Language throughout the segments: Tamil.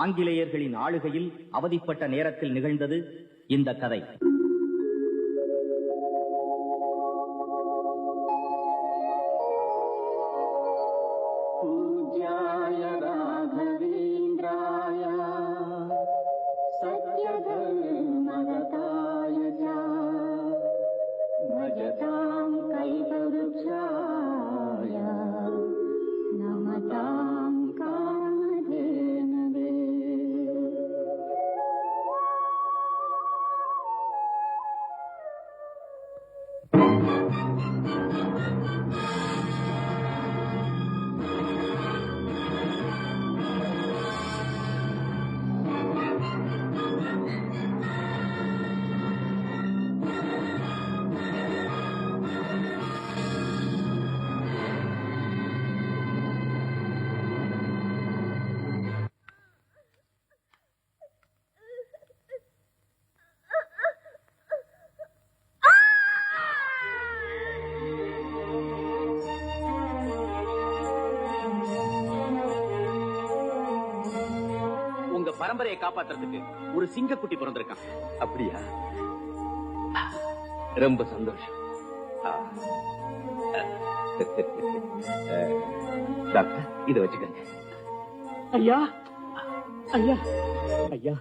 ஆங்கிலேயர்களின் ஆளுகையில் அவதிப்பட்ட நேரத்தில் நிகழ்ந்தது இந்த கதை. பரம்பரையை காப்பாற்றுறதுக்கு ஒரு சிங்கக்குட்டி பிறந்திருக்கான். அப்படியா? ரொம்ப சந்தோஷம். டாக்டர், இத வச்சுக்கங்க. ஐயா ஐயா ஐயா,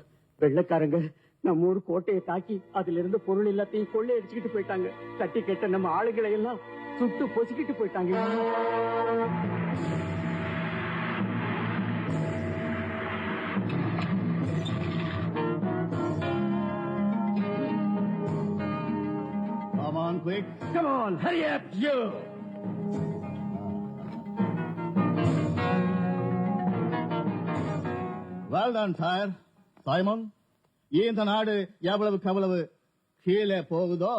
வெள்ளக்காரங்க நம்ம ஊர் கோட்டையை தாக்கி அதுல இருந்து பொருள் எல்லாத்தையும் கொள்ளை அடிச்சுக்கிட்டு போயிட்டாங்க. தட்டி கேட்ட நம்ம ஆளுகளை எல்லாம் சுட்டு பொசுக்கிட்டு போயிட்டாங்க. Quick. Come on, hurry up, you! Well done, sire. Simon, இந்த நாடு எவ்வளவுக்கு அவ்வளவு கீழே போகுதோ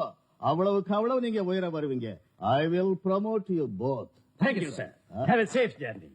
அவ்வளவுக்கு அவ்வளவு நீங்க உயர வருவீங்க. I will promote you both. Thank you, sir. Have a safe journey.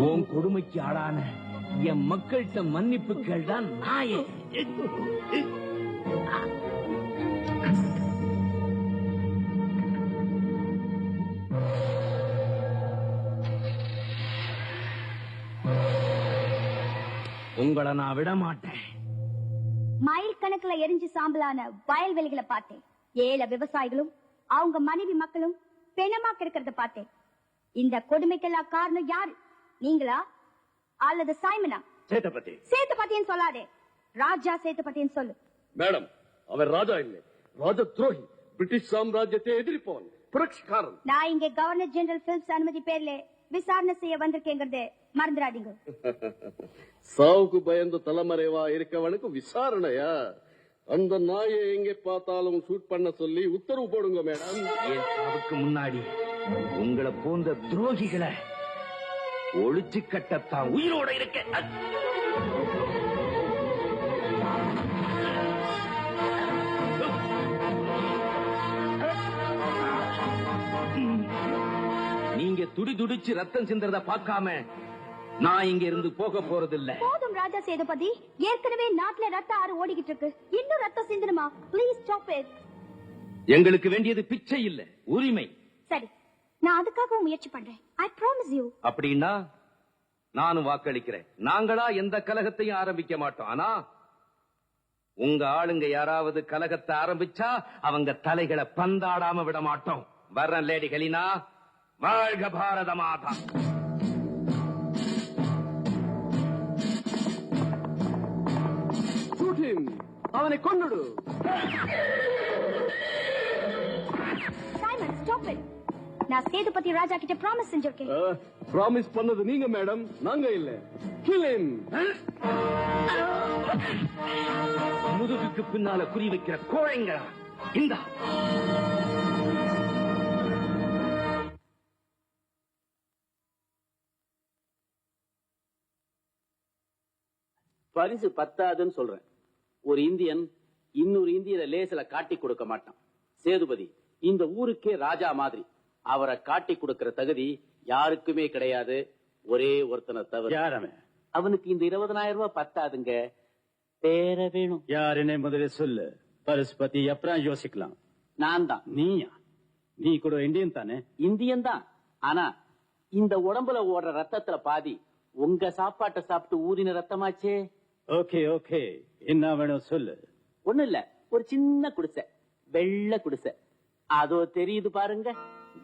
உன் கொடுமைக்கு ஆளான என் மக்கள்கிட்ட மன்னிப்பு கேள்தான் நாயே. உங்களை நான் விட மாட்டேன். மயில் கணக்குல எரிஞ்சு சாம்பலான வயல்வெளிகளை பார்த்தேன். ஏழை விவசாயிகளும் அவங்க மனைவி மக்களும் பெணமா கிடக்கிறத பார்த்தேன். இந்த கொடுமைக்கெல்லாம் காரணம் யாரு? நீங்களா அல்லது சைமனா? சேதுபதின்னு சொல்லாதே, ராஜா சேதுபதின்னு சொல்லு. மேடம், அவர் ராஜா இல்லை, ராஜ துரோகி, பிரிட்டிஷ் சாம்ராஜ்யத்தை எதிர்ப்பவன், புரட்சிக்காரன். நான் இங்க கவர்னர் ஜெனரல் பிலிப்ஸ் அனுமதி பேர்ல விசாரணை செய்ய வந்திருக்கேங்கிறது மறந்துடாதீங்க. சாவுக்கு பயந்து தலைமறைவா இருக்கவனுக்கு விசாரணையா? அந்த நாயை எங்கே பார்த்தாலும் ஷூட் பண்ண சொல்லி உத்தரவு போடுங்க மேடம். என் சாவுக்கு முன்னாடி உங்களை போன்ற துரோகிகளை ஒழிச்சு கட்டத்தான் உயிரோட இருக்க. நீங்க துடி துடிச்சு ரத்தம் சிந்தறத பார்க்காம நான் இங்க இருந்து போக போறதில்லை. போதும் ராஜா சேதுபதி, ஏற்கனவே நாட்டுல ரத்த ஆறு ஓடிக்கிட்டு இருக்கு. இன்னும் ரத்தம் சிந்தணுமா? Please stop it. எங்களுக்கு வேண்டியது பிச்சை இல்ல, உரிமை. சரி, நான் அதுக்காக முயற்சி பண்றேன். I promise you. அப்படின்னா நானும் வாக்களிக்கிறேன். நாங்களா எந்த கலகத்தையும் ஆரம்பிக்க மாட்டோம். ஆனா உங்க ஆளுங்க யாராவது கலகத்தை ஆரம்பிச்சா அவங்க தலைகளை பந்தாடாம விட மாட்டோம். வர்றேன் லேடி ஹெலினா, வாழ்க பாரத மாதா. அவனை கொன்னுடு. Simon, stop it. நான் சேதுபதி ராஜா கிட்ட ப்ராமிஸ் செஞ்சிருக்கேன். ப்ராமிஸ் பண்ணது நீங்க மேடம், நாங்க இல்ல. Kill him. முதுகுக்கு பின்னால குறி வைக்கிற கோழைங்களா இந்த பரிசு பத்தாதுன்னு சொல்றேன். ஒரு இந்தியன் இன்னொரு இந்தியரை லேசில காட்டி கொடுக்க மாட்டான். சேதுபதி இந்த ஊருக்கே ராஜா மாதிரி. அவரை காட்டி கொடுக்கிற தகுதி யாருக்குமே கிடையாது, ஒரே ஒருத்தனை தவிர. யாரவன்? அவனுக்கு இந்த 20,000 ரூபாய் பத்தாதுங்க, வேற வேணும். யாருன்னே முதல்ல சொல்லு. பரிசு பத்தி அப்புறம் யோசிக்கலாம். நான் தான். நீயா? நீ கூட இந்தியன் தானே? இந்தியன் தான். ஆனா இந்த உடம்புல ஓடுற ரத்தத்துல பாதி உங்க சாப்பாட்டை சாப்பிட்டு ஊதின ரத்தமாச்சே. ஓகே ஓகே, என்ன வேணும் சொல்லு. ஒண்ணு இல்ல, ஒரு சின்ன குடிசை, வெள்ளை குடிசை. அதோ தெரியுது பாருங்க.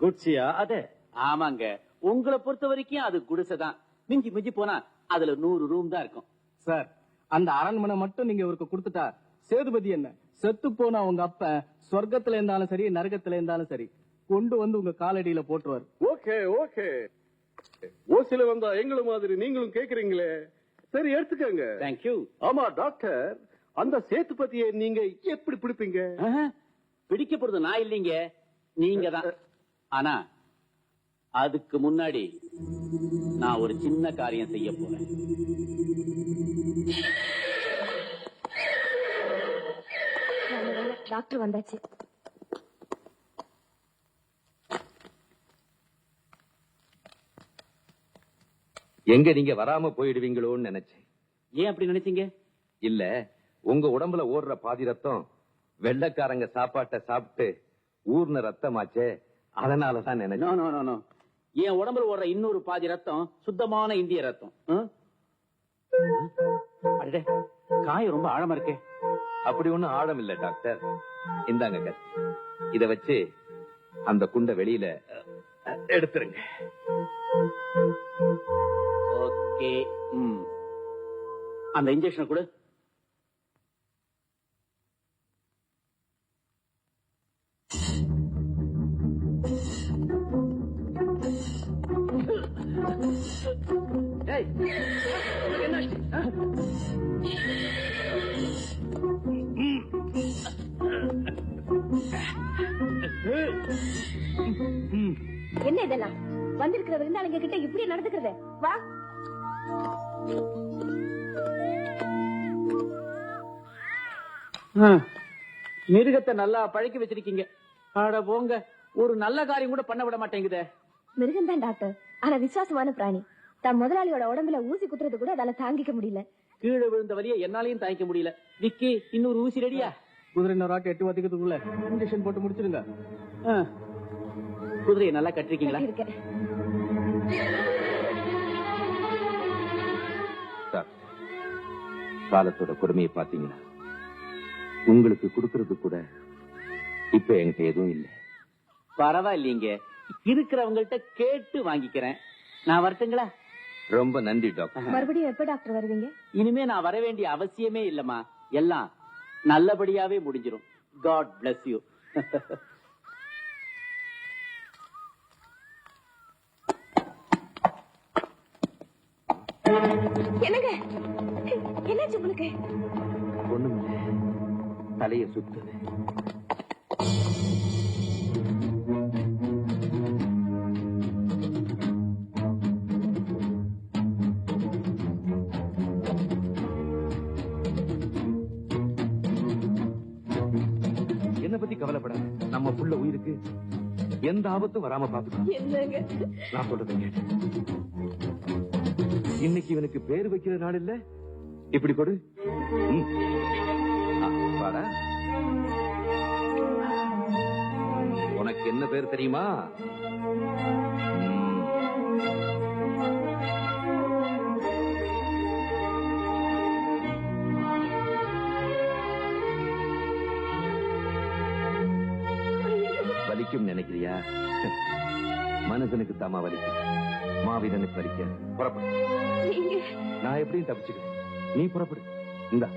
குட்சியா? அதே. ஆமாங்க, உங்களை பொறுத்த வரைக்கும் அது குடிசை தான். மிஞ்சி மிஞ்சி போனா அதுல 100 ரூம் தான் இருக்கும். சார், அந்த அரண்மனை மட்டும் நீங்க இவருக்கு கொடுத்துட்டா சேதுபதி என்ன செத்து போன உங்க அப்ப சொர்க்கத்துல இருந்தாலும் சரி நரகத்துல இருந்தாலும் சரி கொண்டு வந்து உங்க காலடியில போட்டுருவாரு. ஓகே ஓகே, ஓசில வந்தா எங்கள மாதிரி நீங்களும் கேக்குறீங்களே, சரி எடுத்துக்கங்க. தேங்க்யூ. ஆமா டாக்டர், அந்த சேத்துபதியை நீங்க எப்படி பிடிப்பீங்க? பிடிக்க போறது நான் இல்லைங்க, நீங்க தான். ஆனா அதுக்கு முன்னாடி நான் ஒரு சின்ன காரியம் செய்ய போறேன். டாக்டர் வந்தாச்சு. எங்க நீங்க வராம போயிடுவீங்களோன்னு நினைச்சேன். ஏன் அப்படி நினைச்சீங்க? இல்ல, உங்க உடம்புல ஓடுற பாதி ரத்தம் வெள்ளைக்காரங்க சாப்பாட்டை சாப்பிட்டு ஊர்ன ரத்தமாச்சே, அதனாலதான் நினைச்சேன். நோ நோ நோ, என் உடம்புல ஓடுற இன்னொரு பாதி ரத்தம் சுத்தமான இந்திய ரத்தம். அடடே, காயம் ரொம்ப ஆழமா இருக்கே. அப்படி ஒண்ணும் ஆழம் இல்ல டாக்டர். இந்தாங்க கத்தி, இத வச்சு அந்த குண்ட வெளியில எடுத்துருங்க. ஓகே. அந்த இன்ஜெக்ஷனை கொடு. என்ன இதெல்லாம்? வந்திருக்கிற விருந்தாளிங்க கிட்ட இப்படி நடந்துக்கிறது? வா. மிருகத்தை நல்லா பழக்கி வச்சிருக்கீங்க. ஆட போங்க, ஒரு நல்ல காரியம் கூட பண்ண விட மாட்டேங்குதே. மிருகம் தான் டாக்டர், ஆனா விசுவாசமான பிராணி. தன் முதலாளியோட உடம்புல ஊசி குத்துறது கூட அதால தாங்கிக்க முடியல. கீழே விழுந்த வலிய என்னாலையும் தாங்கிக்க முடியல. விக்கி, இன்னொரு ஊசி ரெடியா? குதிரை இன்னொரு ஆட்டு 8 வாத்திக்கிறதுக்குள்ள இன்ஜெக்ஷன் போட்டு முடிச்சிருங்க. குதிரையை நல்லா கட்டிருக்கீங்களா? இருக்கேன். காலத்தோட கொடுமையை பாத்தீங்களா? உங்களுக்கு கொடுக்கறது கூட இப்ப என்கிட்ட எதுவும் இல்லை. பரவாயில்லைங்க, இருக்கிறவங்கள்ட்ட கேட்டு வாங்கிக்கிறேன். நான் வரட்டுங்களா? ரொம்ப நன்றி டாக்டர். மறுபடியும் எப்ப டாக்டர் வருவீங்க? இனிமே நான் வர வேண்டிய அவசியமே இல்லம்மா, எல்லாம் நல்லபடியாவே முடிஞ்சிரும். God bless you. என்னங்க, என்னாச்சு உங்களுக்கு? ஒண்ணுமில்ல, தலைய சுத்துது. என்ன பத்தி கவலைப்படாத, நம்ம புள்ள உயிருக்கு எந்த ஆபத்தும் வராம பாத்துக்கணும். என்னங்க நான் சொல்றதை கேட்டு, இன்னைக்கு இவனுக்கு பேர் வைக்கிற நாள் இல்ல, இப்படி கொடு. வாடா. உனக்கு என்ன பேர் தெரியுமா? வலிக்கும் நினைக்கிறியா? மனுஷனுக்கு தாமா வலிக்கும், மாவீரனுக்கு வலிக்காது. புறப்படு. நான் எப்படியும் தப்பிச்சுக்கிறேன், நீ புறப்படு. இந்தா.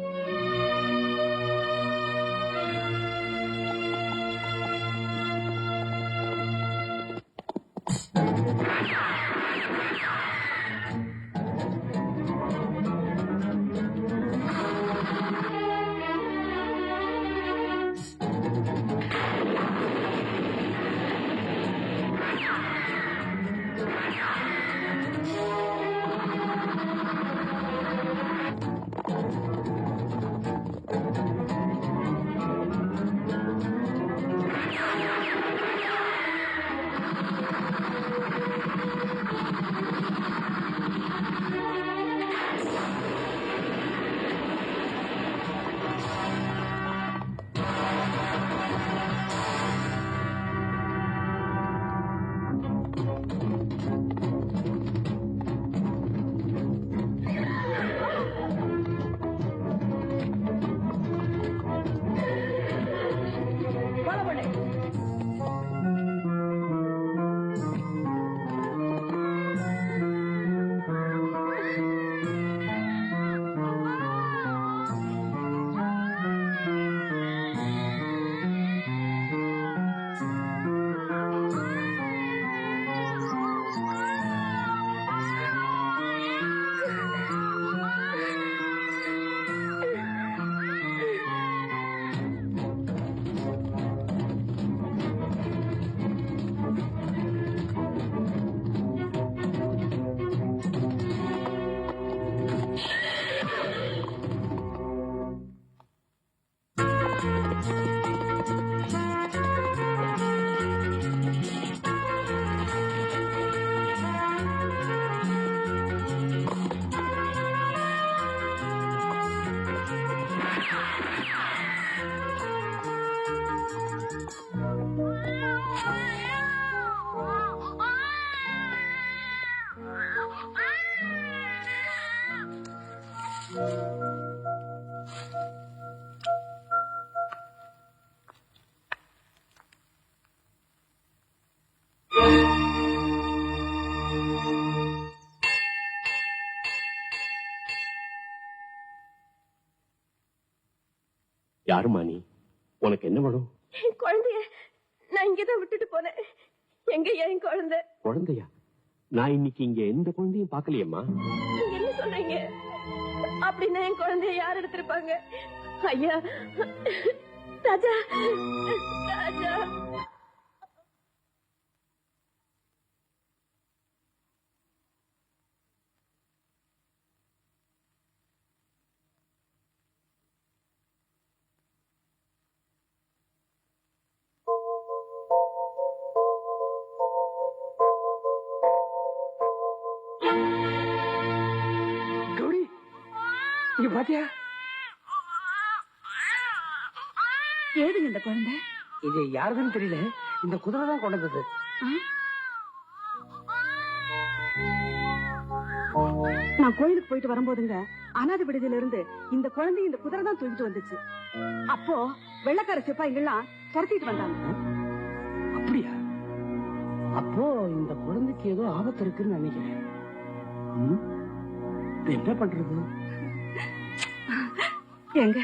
யாருமா நீ? உனக்கு என்ன வேணும்? என் குழந்தைய நான் இங்கதான் விட்டுட்டு போனேன். எங்க என் குழந்தை? குழந்தையா? நான் இன்னைக்கு இங்க எந்த குழந்தையும் பாக்கலையம்மா. நீங்க என்ன சொல்றீங்க? அப்படின்னா என் குழந்தைய யார் எடுத்திருப்பாங்க? ஐயா, ராஜா, ராஜா. பாத்தியா? ஏதுங்க இந்த குழந்தை? இது யாருதுன்னு தெரியல. இந்த குதிரை தான் கொண்டு வந்தது. நான் கோயிலுக்கு போயிட்டு வரும்போதுங்க அனாதை விடுதியில இருந்து இந்த குழந்தை இந்த குதிரை தான் தூக்கிட்டு வந்துச்சு. அப்போ வெள்ளக்கார சிப்பாய்கள்லாம் துரத்திட்டு வந்தாங்க. அப்படியா? அப்போ இந்த குழந்தைக்கு ஏதோ ஆபத்து இருக்குன்னு நினைக்கிறேன். என்ன பண்றது? எங்க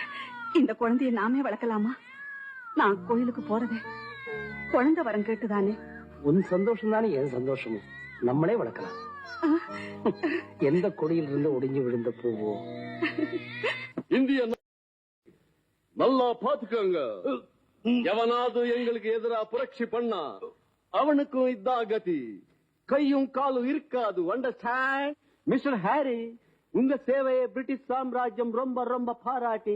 இந்த குழந்தைய நாமே வளர்க்கலாமா? நான் கோயிலுக்கு போறதே குழந்தை வரம் கேட்டுதானே. உன் சந்தோஷம் தானே என் சந்தோஷமும். நம்மளே வளர்க்கலாம். எந்த கொடியில் இருந்து ஒடிஞ்சு விழுந்த பூவோ. இந்திய நல்லா பாத்துக்கோங்க. எவனாவது எங்களுக்கு எதிரா புரட்சி பண்ணா அவனுக்கும் இதான் கதி. கையும் காலும் இருக்காது. அண்டர்ஸ்டாண்ட்? மிஸ்டர் ஹாரி, உங்க சேவையை பிரிட்டிஷ் சாம்ராஜ்யம் ரொம்ப ரொம்ப பாராட்டி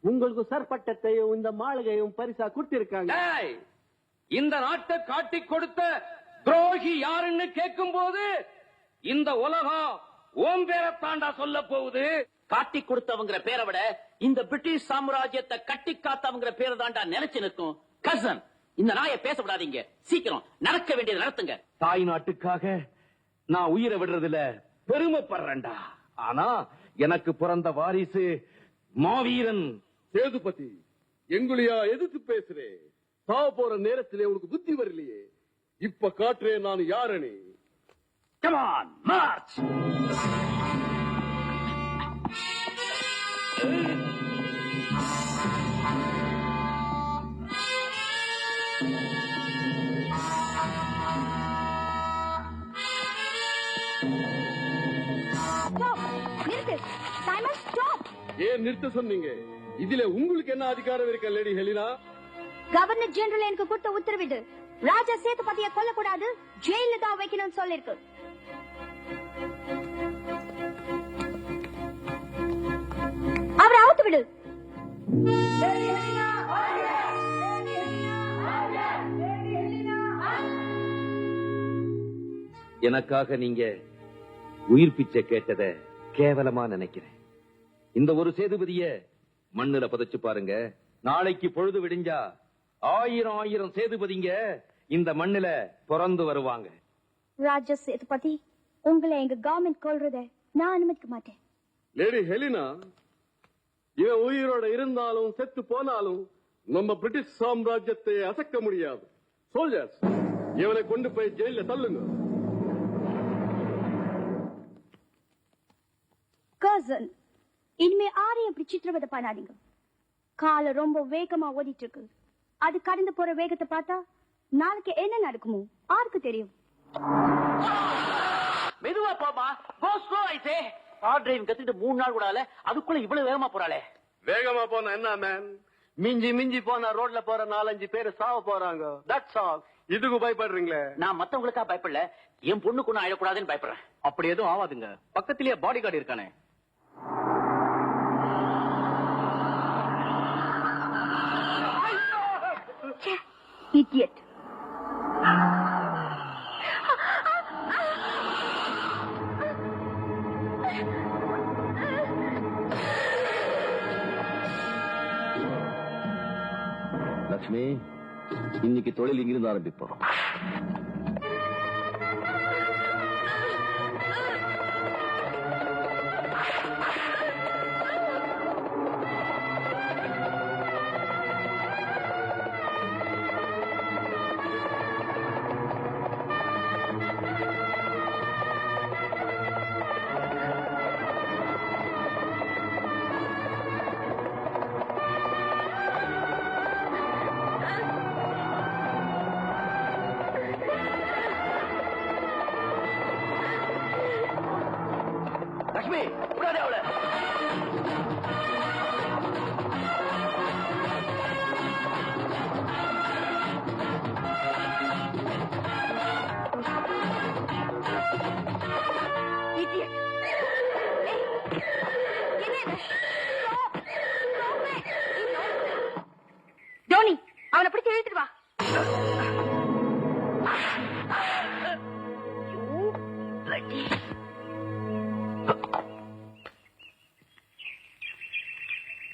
உங்களுக்கு சர்பட்டத்தையும் இந்த மாளிகையும் பரிசா கொடுத்திருக்காங்க. இந்த நாட்டை காட்டி கொடுத்த துரோகி யாருன்னு கேட்கும் போது இந்த உலகம் ஓம் பேரத்தாண்டா சொல்ல போகுது. காட்டி கொடுத்தவங்கிற பேரை விட இந்த பிரிட்டிஷ் சாம்ராஜ்யத்தை கட்டி காத்தவங்கிற பேரை தாண்டா நினைச்சு நிற்கும். கசன், இந்த நாயை பேச விடாதீங்க. சீக்கிரம் நடக்க வேண்டியது நடத்துங்க. தாய் நாட்டுக்காக நான் உயிரை விடுறதுல பெருமைப்படுறேன்டா. ஆனா எனக்கு பிறந்த வாரிசு மாவீரன். சேதுபதி, எங்களையா எதிர்த்து பேசுறே? சாவ போற நேரத்திலே உனக்கு புத்தி வரலையே. இப்ப காட்டுறேன் நான் யாருன்னு. Come on, march! Stop! நிறுத்து. Simon, stop! ஏன் நிறுத்த சொன்னீங்க? இதுல உங்களுக்கு என்ன அதிகாரம் இருக்க லேடி ஹெலினா? கவர்னர் ஜெனரல் எனக்கு கொடுத்த உத்தரவிடு. ராஜா சேதுபதியை கொல்லக்கூடாது, ஜெயில தான் வைக்கணும்னு சொல்லிருக்கு. அவரை அவுத்து விடு. எனக்காக நீங்க உயிர் பிச்சை கேட்டத கேவலமா நினைக்கிறேன். இந்த ஒரு சேதுபதிய மண்ணுல புதைச்சு பாருங்க. நாளைக்கு பொழுது விடிஞ்சா 1000 சேதுபதிங்க இந்த மண்ணுல பிறந்து வருவாங்க. ராஜா சேதுபதி, உங்களை எங்க கவர்மெண்ட் கொல்றத நான் அனுமதிக்க மாட்டேன். லேடி ஹெலினா, இவன் உயிரோட இருந்தாலும் செத்து போனாலும் நம்ம பிரிட்டிஷ் சாம்ராஜ்யத்தை அசைக்க முடியாது. சோல்ஜர்ஸ், இவனை கொண்டு போய் ஜெயில தள்ளுங்க. கர்சன், இனிமே ஆரையும் அப்படி சித்திரவதை பண்ணாதீங்க. காலம் ரொம்ப வேகமா ஓடிட்டு இருக்கு. அது கடந்து போற வேகத்தை பார்த்தா நாளைக்கு என்ன நடக்குமோ யாருக்கு தெரியும்? மெதுவா போமா, go slow ஆயிட்டே. கார் டிரைவிங் கத்துக்கிட்டு 3 நாள் கூட ஆல, அதுக்குள்ள இவ்வளவு வேகமா போறாளே. வேகமா போனா என்ன மேன்? மிஞ்சி மிஞ்சி போனா ரோட்ல போற 4-5 பேர் சாவ போறாங்க. That's all. இதுக்கு பயப்படுறீங்களே? நான் மத்தவங்களுக்கா பயப்படல, என் பொண்ணுக்கு ஒண்ணும் ஆயிடக்கூடாதுன்னு பயப்படுறேன். அப்படி எதுவும் ஆவாதுங்க, பக்கத்திலேயே பாடி கார்டு இருக்கானே. Idiot. லட்சுமி, இன்னைக்கு தொழில் இங்கிருந்து ஆரம்பிப்போம். லட்சுமி, விடாதே அவளை. Idiot. டோனி, அவனை பிடிச்சு இழுத்துட்டு வா.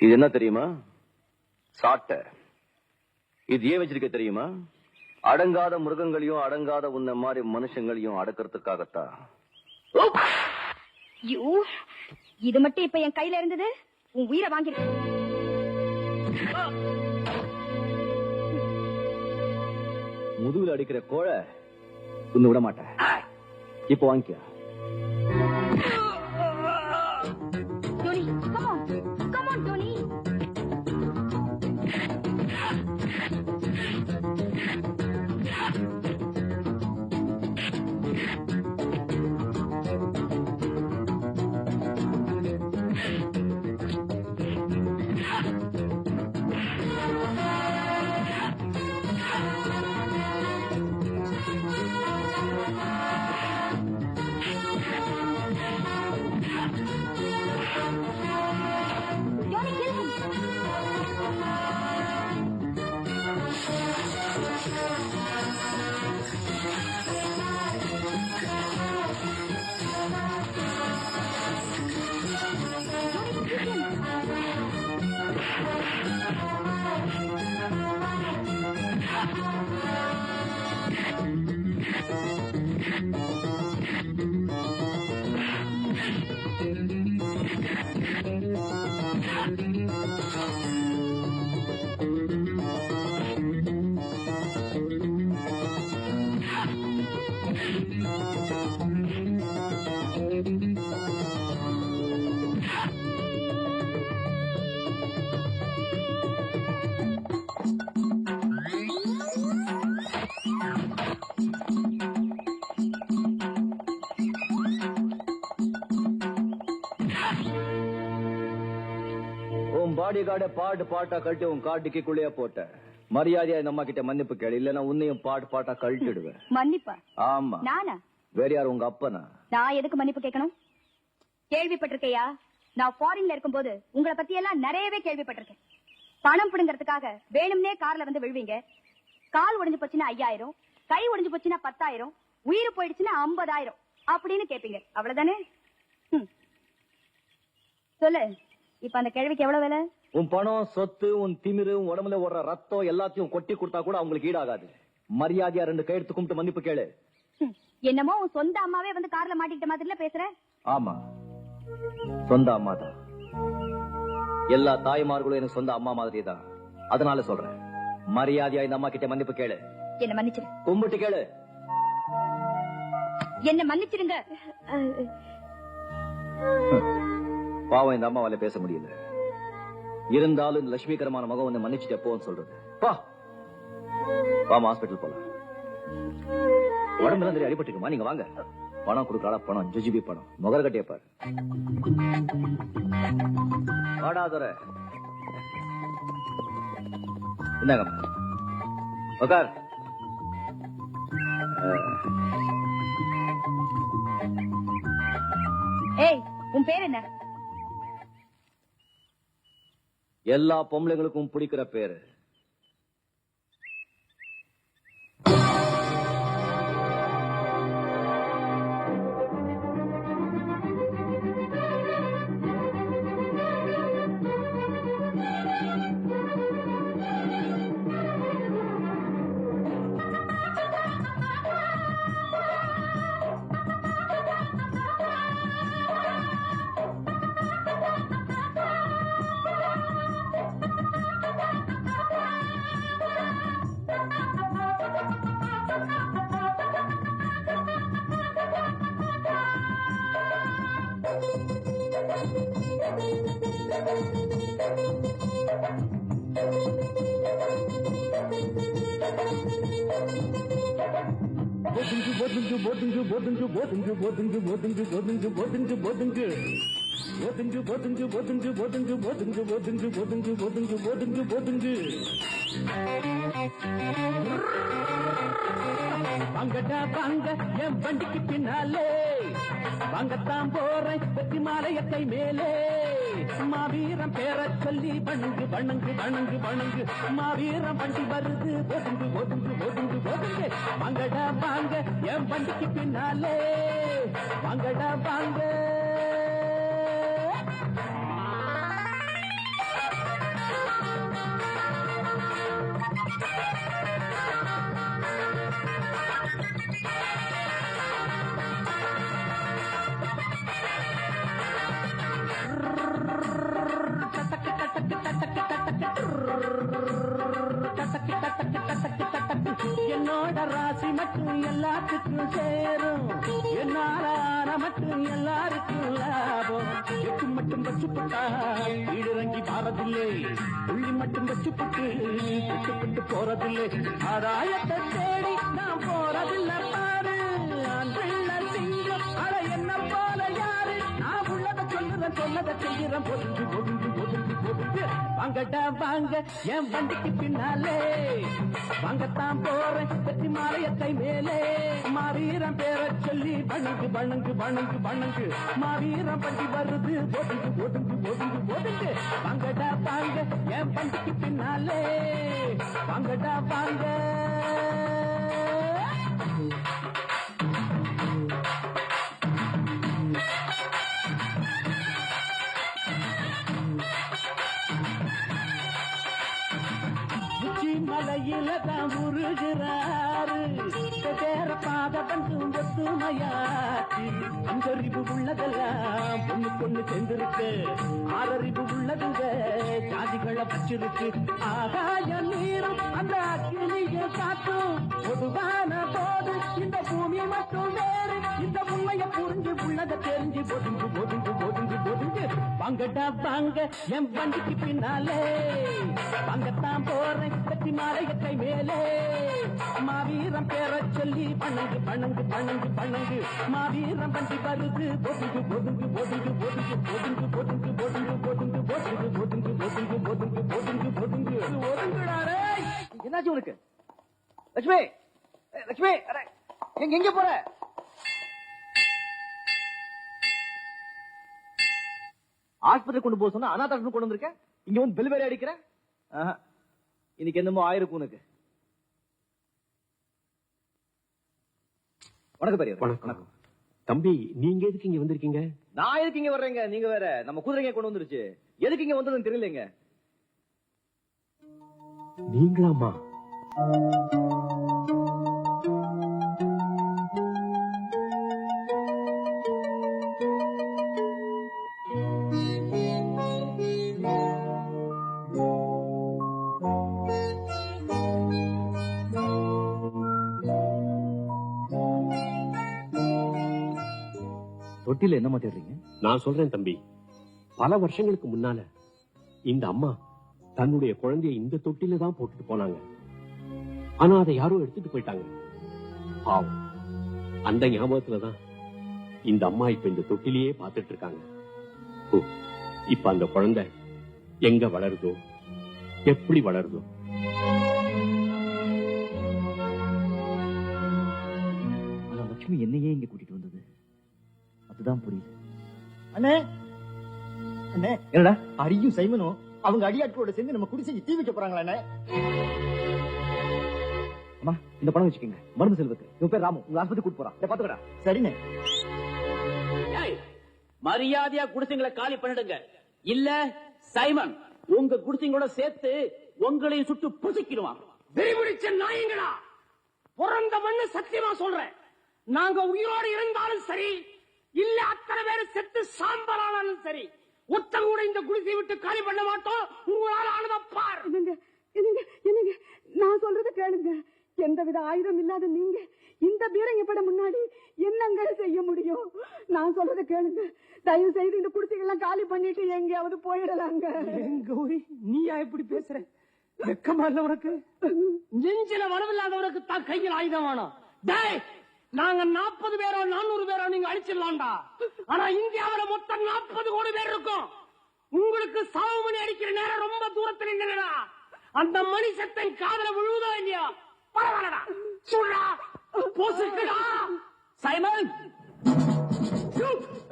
இது என்ன தெரியுமா? சாட்டை. இது ஏன் வச்சிருக்க தெரியுமா? அடங்காத மிருகங்களையும் அடங்காத உன்ன மாதிரி மனுஷங்களையும் அடக்கிறதுக்காகத்தான். இது மட்டும் இப்ப என் கையில இருந்தது உன் உயிரை வாங்கிருக்கு. முதுகுல அடிக்கிற கோழை உன்னை விட மாட்டேன். இப்ப வாங்கிக்க. Dhoni, come on. Come on, Tony. பாடி கார்டை பாட்டா கழட்டி உன் காட்டுக்குள்ளேயே போட்ட. மரியாதையா இந்த அம்மா கிட்ட மன்னிப்பு கேளு, இல்லன்னா உன்னையும் பாட்டா கழட்டிடுவேன். மன்னிப்பா? ஆமா. நானா? வேற யாரு, உங்க அப்பனா? நான் எதுக்கு மன்னிப்பு கேட்கணும்? கேள்விப்பட்டிருக்கையா? நான் ஃபாரின்ல இருக்கும்போது உங்களை பத்தி எல்லாம் நிறையவே கேள்விப்பட்டிருக்கேன். பணம் பிடுங்கிறதுக்காக வேணும்னே கார்ல வந்து விழுவீங்க. கால் உடைஞ்சு போச்சுன்னா 5000, கை உடைஞ்சு போச்சுன்னா 10,000, உயிர் போயிடுச்சுன்னா 50,000 அப்படின்னு கேப்பீங்க. அவ்வளவுதானே? சொல்லு, இப்ப அந்த கேள்விக்கு எவ்வளவு வேலை? உன் பணம், சொத்து, உன் திமிரு, உன் உடம்புல ஓடுற ரத்தம் எல்லாத்தையும் கொட்டி கொடுத்தா கூட அவங்களுக்கு ஈடாகாது. மரியாதையா 2 கையெடுத்து கும்பிட்டு மன்னிப்பு கேளு. என்னமோ உன் சொந்த அம்மாவே வந்து கார்ல மாட்டிக்கிட்ட மாதிரில பேசுற. ஆமா, சொந்த அம்மா தான். எல்லா தாய்மார்களும் எனக்கு சொந்த அம்மா மாதிரி தான். அதனால சொல்றேன், மரியாதையா இந்த அம்மா கிட்ட மன்னிப்பு கேளு. என்ன மன்னிச்சிரு. கும்பிட்டு கேளு. என்ன மன்னிச்சிருங்க. பாவம், இந்த அம்மாவால பேச முடியல. இருந்தாலும் இந்த லட்சுமிகரமான மகன் வந்து மன்னிச்சுட்டு எப்போன்னு சொல்றது. பாமா, ஹாஸ்பிட்டல் போலாம். உடம்புலாம் தெரியும் அடிபட்டுக்குமா? நீங்க வாங்க. பணம் கொடுக்கறா, பணம் ஜிஜிபி பணம். முகர் கட்டிய பாரு. வாடாதுரை, இந்தாங்க உக்கார். ஏய், உன் பேர் என்ன? எல்லா பொம்பளைங்களுக்கும் பிடிக்கிற பேரு. வாங்கடா வாங்க என் வண்டிக்கு பின்னாலே, வாங்கத்தான் போறேன் வெற்றி மாலையத்தை மேலே. மாவீரம் பேர சொல்லி வணங்கு வணங்கு வணங்கு வணங்கு. மாவீரம் வண்டி வருது, ஒதுங்கு ஒதுங்கு ஒதுங்கு ஒதுங்கு. வாங்கடா வாங்க என் வண்டிக்கு பின்னாலே, வாங்கடா வாங்க. என்னோட ராசி மட்டும் எல்லாத்துக்கும் சேரும், என்னால மட்டும் எல்லாருக்கும் லாபம். எட்டு மட்டும் வச்சு போட்டா வீடுறங்கி பாரதில்லை, புள்ளி மட்டும் வச்சு போட்டு விட்டு போறதில்லை. ஆதாயத்தை தேடி நான் போறதில்லை பாரு. பிள்ளை சிங்கம் அட என்ன போல யாரு? நான் உள்ளதை சொல்லுறேன், சொன்னதை செய்யறேன். ஒதுங்கு ஒதுங்கு ஒதுங்கு ஒதுங்கு. வாங்கடா வாங்க என் வண்டிக்கு பின்னாலே, வாங்கத்தான் போறேன் வெற்றி மாலையத்தை மேலே. மாவீரம் பேர சொல்லி வணங்கு வணங்கு வணங்கு வணங்கு. மாவீரம் வண்டி வருது, ஒதுங்கு ஒதுங்கு ஒதுங்கு ஒதுங்கு. வாங்கடா வாங்க என் வண்டிக்கு பின்னாலே, வாங்கடா வாங்க. மலையில தான் உருகிறாரு, வேற பாத பண்டும் ஒத்துமையாச்சு. அஞ்சறிவு உள்ளதெல்லாம் பொண்ணு பொண்ணு சேர்ந்திருக்கு, ஆறறிவு உள்ளதுங்க ஜாதிகளை வச்சிருக்கு. ஆகாய நீரும் அந்த அக்கினியை காட்டும், பொதுவான போது இந்த பூமி மட்டும் வேறு. இந்த உண்மையை புரிஞ்சு உள்ளதை தெரிஞ்சு ஒதுங்கு ஒதுங்கு ஒதுங்கு ஒதுங்கு. வாங்கடா வாங்க என் வண்டிக்கு பின்னாலே, வாங்கத்தான் போறேன் வெற்றி மாலையத்தை மேலே. மாவீரம் பேர சொல்லி வணங்கு வணங்கு வணங்கு வணங்கு. மாவீரம் வண்டி வருது, ஒதுங்கு ஒதுங்கு ஒதுங்கு ஒதுங்கு ஒதுங்கு ஒதுங்கு ஒதுங்கு ஒதுங்கு ஒதுங்கு ஒதுங்கு ஒதுங்கு. என்னாச்சு உனக்கு? லட்சுமி, லட்சுமி, எங்க எங்க போற? ஆஸ்பத்திரி கொண்டு போக சொன்னா அனாதை கொண்டு வந்திருக்க. இங்க வந்து பெல் வேற அடிக்கிற. இன்னைக்கு என்னமோ ஆயிருக்கும் உனக்கு. வணக்கம் பெரிய. வணக்கம் தம்பி. நீங்க எதுக்கு இங்க வந்திருக்கீங்க? நான் எதுக்கு இங்க வர்றேங்க? நீங்க வேற. நம்ம குதிரைங்க கொண்டு வந்துருச்சு. எதுக்கு இங்க வந்ததுன்னு தெரியலங்க. நீங்களாமா? தொட்டில என்ன தேடுறீங்க? நான் சொல்றேன் தம்பி. பல வருஷங்களுக்கு முன்னால இந்த அம்மா தன்னுடைய குழந்தைய இந்த தொட்டில தான் போட்டுட்டு போனாங்க. ஆனா அதை யாரோ எடுத்துட்டு போயிட்டாங்க. பாவம். அந்த ஞாபகத்துலதான் இந்த அம்மா இப்ப இந்த தொட்டிலேயே பாத்துட்டு இருக்காங்க. இப்ப அந்த குழந்தை எங்க வளருதோ, எப்படி வளருதோ. ஆனா லட்சுமி என்னையே இங்க கூட்டிட்டு வந்தது அதுதான் புரியுது. அண்ணே, அண்ணே, என்னடா அரியும் சைமனும் அவங்க அடியாட்களோட சேர்ந்து நம்ம குடி செஞ்சு தீ வைக்க போறாங்களா? அண்ணே, அம்மா இந்த பணம் வச்சுக்கோங்க. மருந்து செல்வத்து. இவன் பேர் ராமு. உங்க ஆஸ்பத்திரி கூட்டு போறான். பாத்துக்கடா. சரிண்ணே. மரியாதையா குடிசைங்களை காலி பண்ணிடுங்க. இல்ல சைமன் உங்க குடிசைங்களோட சேர்த்து உங்களையும் சுட்டு புசிக்கிடுவான். வெறிபிடிச்ச நாயங்களா, பிறந்த மண்ணு சத்தியமா சொல்றேன், நாங்க உயிரோடு இருந்தாலும் சரி, இல்ல அத்தனை பேரு செத்து சாம்பலானாலும் சரி, ஒத்தம் கூட இந்த குடிசை விட்டு காலி பண்ண மாட்டோம். உங்களால ஆனத பார். என்னங்க நான் சொல்றத கேளுங்க. எந்தவித ஆயுதம் இல்லாத நீங்க இந்த பீரங்கப்பட முன்னாடி என்னங்க செய்ய முடியும்? நான் சொல்றத கேளுங்க. தயவு செய்து இந்த குடிசைகள்லாம் காலி பண்ணிட்டு எங்கேயாவது போயிடலாங்க. கௌரி, நீயா எப்படி பேசுற? வெக்கமா இல்ல உனக்கு? நெஞ்சில வரவில்லாதவருக்கு தான் கையில் ஆயுதம் வேணும். டேய், நாங்க 40 பேரோ 400 பேரோ நீங்க அடிச்சிடலாம்டா. ஆனா இந்தியாவில மொத்தம் 40 கோடி பேர் இருக்கும். உங்களுக்கு சாவு மணி அடிக்கிற நேரம் ரொம்ப தூரத்தில் இல்லடா. அந்த மணி சத்தம் காதல விழுவதோ இல்லையா? பரவாயில்லடா, சொல்றா, போசுக்கடா. Simon,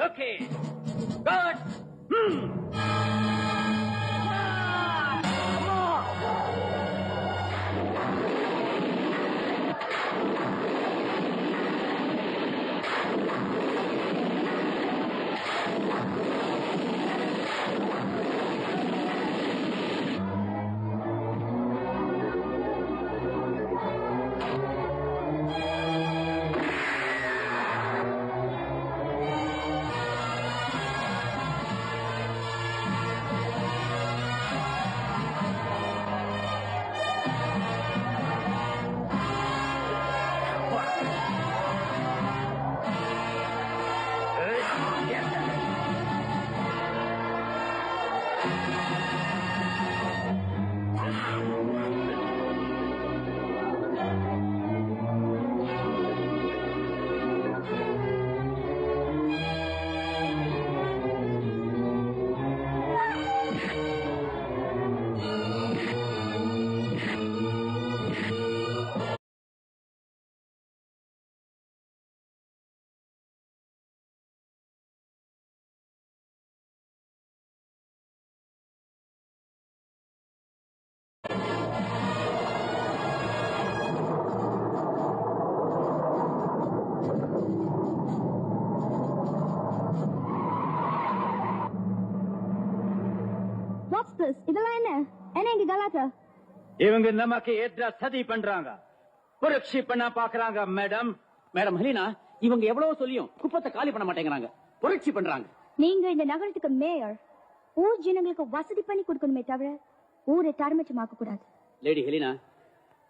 okay, good. இதெல்லாம் என்ன? என்ன இங்க கலாட்டா? இவங்க நமக்கு எதிரா சதி பண்றாங்க, புரட்சி பண்ண பாக்குறாங்க. மேடம் மேடம் ஹெலினா, இவங்க எவ்வளவு சொல்லியும் குப்பத்தை காலி பண்ண மாட்டேங்கிறாங்க, புரட்சி பண்றாங்க. நீங்க இந்த நகரத்துக்கு மேயர். ஊர் ஜனங்களுக்கு வசதி பண்ணி கொடுக்கணுமே தவிர ஊரை தரமச்சமாக்க கூடாது. லேடி ஹெலினா,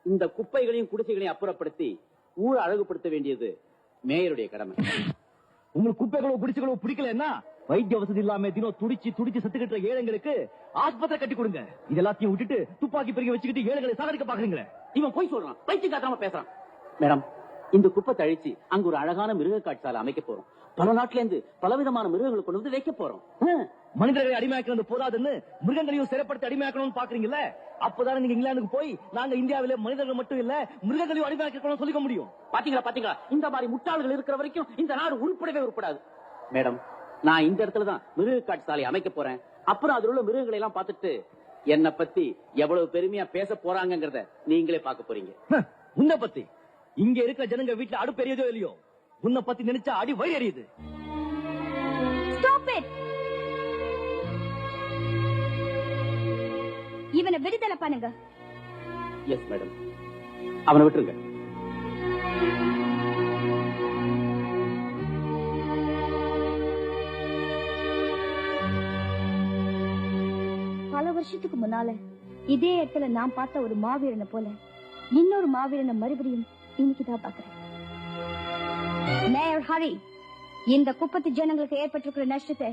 இந்த குப்பைகளையும் குடிசைகளையும் அப்புறப்படுத்தி ஊரை அழகுபடுத்த வேண்டியது மேயருடைய கடமை. உங்களுக்கு குப்பைகளோ குடிசைகளோ பிடிக்கலன்னா வைத்திய வசதி இல்லாம தினம் துடிச்சு துடிச்சு செத்துக்கிட்ட ஏழைங்களுக்கு ஆஸ்பத்திரி கட்டி கொடுங்க. இது எல்லாத்தையும் விட்டுட்டு துப்பாக்கி பிறகு வச்சுக்கிட்டு ஏழைகளை சாகடிக்க பாக்குறீங்களே. இவன் போய் சொல்றான், பைத்தி காத்தாம பேசுறான். மேடம், இந்த குப்பத்தை அழிச்சு அங்க ஒரு அழகான மிருக காட்சாலை அமைக்க போறோம். பல நாட்டுல இருந்து பலவிதமான மிருகங்களை கொண்டு வந்து வைக்க போறோம். மனிதர்களை அடிமையாக்கிறது போதாதுன்னு மிருகங்களையும் சிறைப்படுத்தி அடிமையாக்கணும்னு பாக்குறீங்கல்ல. அப்பதானே நீங்க இங்கிலாந்துக்கு போய் நாங்க இந்தியாவிலே மனிதர்கள் மட்டும் இல்ல மிருகங்களையும் அடிமையாக்கணும் சொல்லிக்க முடியும். பாத்தீங்களா இந்த மாதிரி முட்டாள்கள் இருக்கிற வரைக்கும் இந்த நாடு உருப்படவே உருப்படாது. மேடம், நான் இந்த இடத்துல தான் மிருக காட்டு சாலை அமைக்க போறேன். அப்புறம் அதுல உள்ள மிருகங்களை எல்லாம் பார்த்துட்டு என்ன பத்தி எவ்வளவு பெருமையா பேச போறாங்கங்கறத நீங்களே பார்க்க போறீங்க. உன்னை பத்தி இங்க இருக்கிற ஜனங்க வீட்டுல அடுப்பு எரியதோ இல்லையோ, உன்னை பத்தி நினைச்சா அடி வயிறு எரியுது. இவனை விடுதலை பண்ணுங்க. எஸ் மேடம், அவனை விட்டுருங்க. பல வருஷத்துக்கு முன்னால இதே இடத்துல நான் பார்த்த ஒரு மாவீரனை போல இன்னொரு மாவீரனை மறுபடியும் இன்னைக்குதான் பாக்குறேன். மேயர் ஹரி, இந்த குப்பத்து ஜனங்களுக்கு ஏற்பட்டிருக்கிற நஷ்டத்தை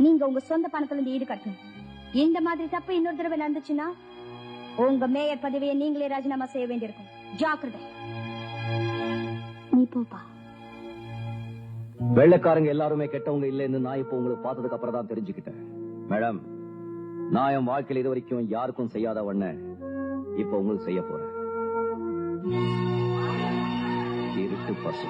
நீங்க உங்க சொந்த பணத்துல இருந்து ஈடுகட்டணும். இந்த மாதிரி தப்பு இன்னொரு தடவை நடந்துச்சுன்னா உங்க மேயர் பதவியை நீங்களே ராஜினாமா செய்ய வேண்டியிருக்கும். ஜாக்கிரதை. நீ போப்பா. வெள்ளைக்காரங்க எல்லாருமே கெட்டவங்க இல்லைன்னு நான் இப்ப உங்களுக்கு பார்த்ததுக்கு அப்புறம் தான் தெரிஞ்சுக்கிட்டேன். மேடம், நான் என் வாழ்க்கையில் இது வரைக்கும் யாருக்கும் செய்யாத ஒண்ண இப்ப உங்களுக்கு செய்ய போறேன். இருட்டு பசு.